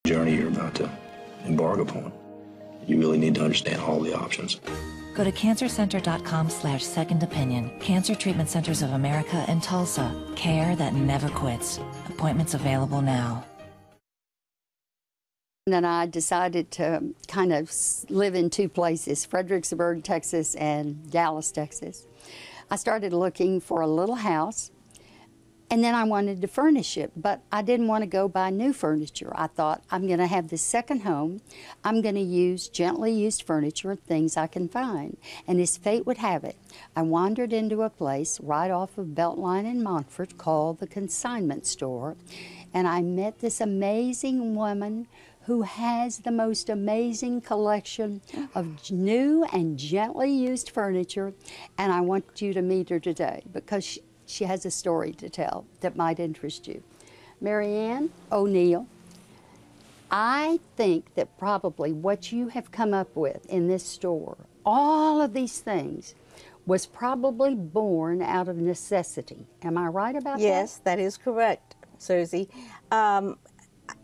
journey you're about to embark upon. You really need to understand all the options. Go to cancercenter.com/second opinion. Cancer Treatment Centers of America in Tulsa. Care that never quits. Appointments available now. And then I decided to kind of live in two places, Fredericksburg, Texas, and Dallas, Texas. I started looking for a little house, and then I wanted to furnish it, but I didn't want to go buy new furniture. I thought, I'm going to have this second home. I'm going to use gently used furniture, things I can find. And as fate would have it, I wandered into a place right off of Beltline in Montfort called the Consignment store, and I met this amazing woman who has the most amazing collection of new and gently used furniture, and I want you to meet her today because she has a story to tell that might interest you. Marianne O'Neill, I think that probably what you have come up with in this store, all of these things, was probably born out of necessity. Am I right about that? Yes, that is correct, Susie.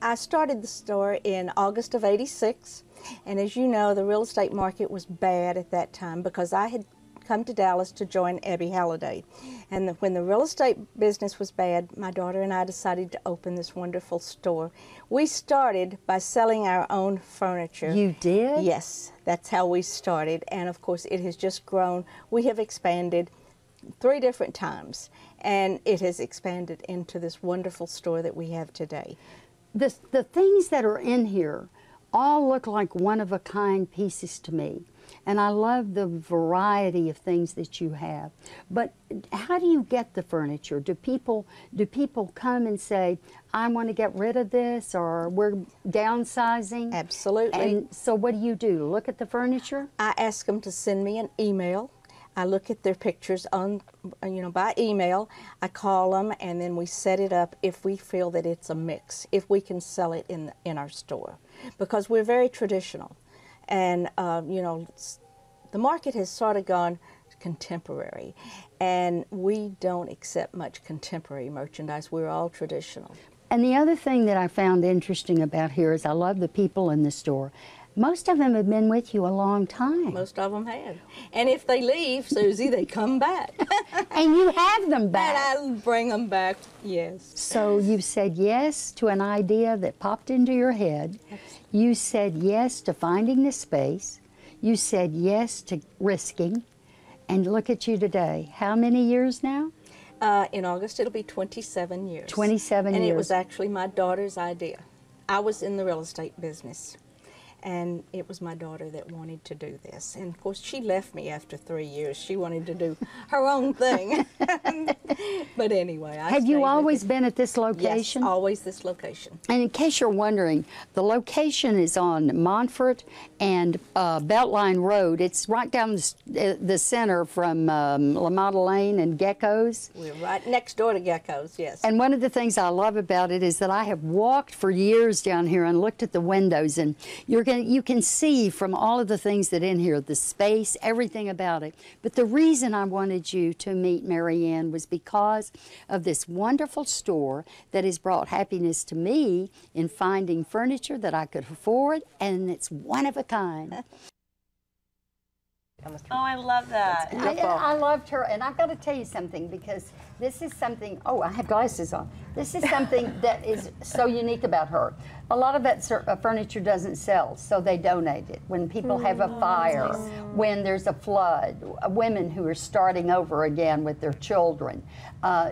I started the store in August of '86, and as you know, the real estate market was bad at that time because I had come to Dallas to join Abby Halliday. And when the real estate business was bad, my daughter and I decided to open this wonderful store. We started by selling our own furniture. You did? Yes, that's how we started, and of course it has just grown. We have expanded 3 different times, and it has expanded into this wonderful store that we have today. The things that are in here all look like one-of-a-kind pieces to me. And I love the variety of things that you have. But how do you get the furniture? Do people come and say, I want to get rid of this, or we're downsizing? Absolutely. And so what do? Look at the furniture? I ask them to send me an email. I look at their pictures on, by email. I call them, and then we set it up if we feel that it's a mix, if we can sell it in our store, because we're very traditional. And, the market has sort of gone contemporary, and we don't accept much contemporary merchandise. We're all traditional. And the other thing that I found interesting about here is I love the people in the store. Most of them have been with you a long time. Most of them have. And if they leave, Susie, they come back. And you have them back. And I bring them back, yes. So you said yes to an idea that popped into your head. You said yes to finding the space. You said yes to risking. And look at you today. How many years now? In August, it'll be 27 years. 27 years. And it was actually my daughter's idea. I was in the real estate business, and it was my daughter that wanted to do this. And of course, she left me after 3 years. She wanted to do her own thing. But anyway, I Have you always been at this location? Yes, always this location. And in case you're wondering, the location is on Montfort and Beltline Road. It's right down the center from La Madeleine and Gecko's. We're right next door to Gecko's, yes. And one of the things I love about it is that I have walked for years down here and looked at the windows, and you can see from all of the things that in here, the space, everything about it. But the reason I wanted you to meet Marianne was because of this wonderful store that has brought happiness to me in finding furniture that I could afford, and it's one of a kind. Oh, I love that. I loved her, and I've got to tell you something, because this is something, oh, I have glasses on. This is something that is so unique about her. A lot of that furniture doesn't sell, so they donate it. When people have a fire, when there's a flood, women who are starting over again with their children,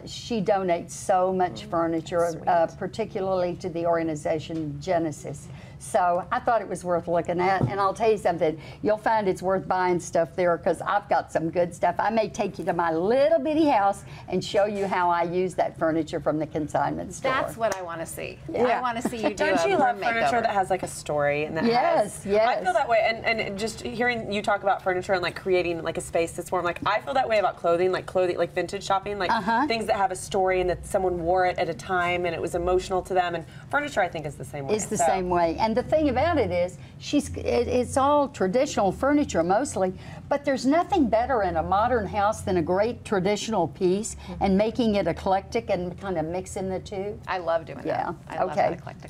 she donates so much furniture, particularly to the organization Genesis. So I thought it was worth looking at, and I'll tell you something, you'll find it's worth buying stuff there, because I've got some good stuff. I may take you to my little bitty house and show you how I use that furniture from the consignment store. That's what I want to see. Yeah. I want to see you do Don't you love furniture makeover that has like a story and that Yes, has, yes. I feel that way, and just hearing you talk about furniture and like creating like a space that's warm, like I feel that way about clothing, like vintage shopping, like things that have a story and that someone wore it at a time and it was emotional to them, and furniture I think is the same way. It's the same way, and the thing about it is, it's all traditional furniture mostly, but there's nothing better in a modern house than a great traditional piece and making it eclectic and kind of mixing the two. I love doing that. Yeah, I love that eclectic.